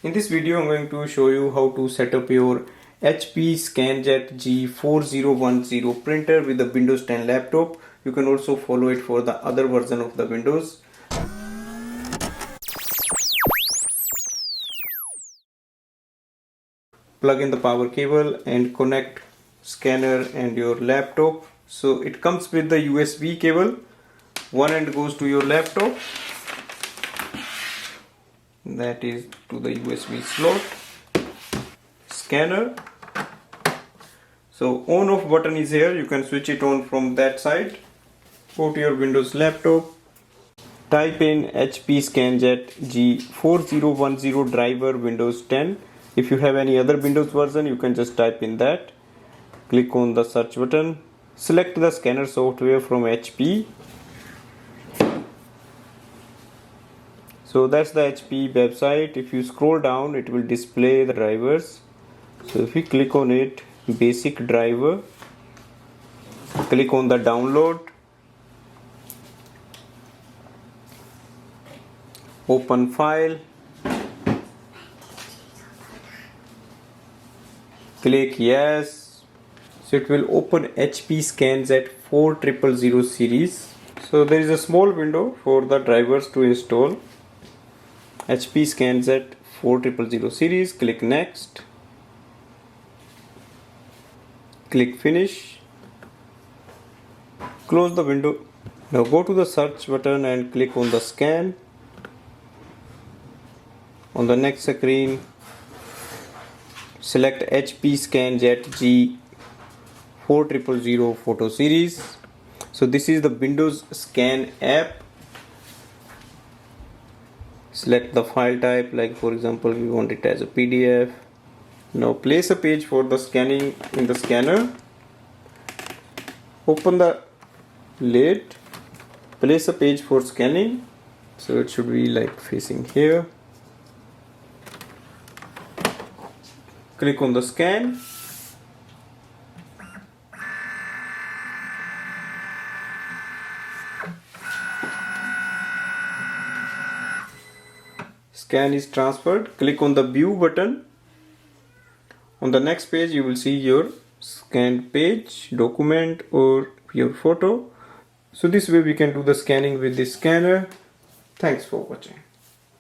In this video I'm going to show you how to set up your HP ScanJet G4010 printer with the Windows 10 laptop. You can also follow it for the other version of the Windows. Plug in the power cable and connect scanner and your laptop. So it comes with the USB cable. One end goes to your laptop, that is to the USB slot. Scanner, so on off button is here, you can switch it on from that side. Go to your Windows laptop, type in HP ScanJet G4010 driver Windows 10. If you have any other Windows version, you can just type in that. Click on the search button, select the scanner software from HP. So that's the HP website. If you scroll down, it will display the drivers. So if you click on it, basic driver, click on the download, open file, click yes. So it will open HP ScanJet 4000 series. So there is a small window for the drivers to install. HP ScanJet 4000 series, click next, click finish, close the window. Now go to the search button and click on the scan. On the next screen, select HP ScanJet G4000 photo series. So this is the Windows Scan app. Select the file type, like for example we want it as a PDF. Now place a page for the scanning in the scanner. Open the lid, place a page for scanning. So it should be like facing here. Click on the scan. Scan is transferred. Click on the view button. On the next page you will see your scanned page, document or your photo. So this way we can do the scanning with this scanner. Thanks for watching.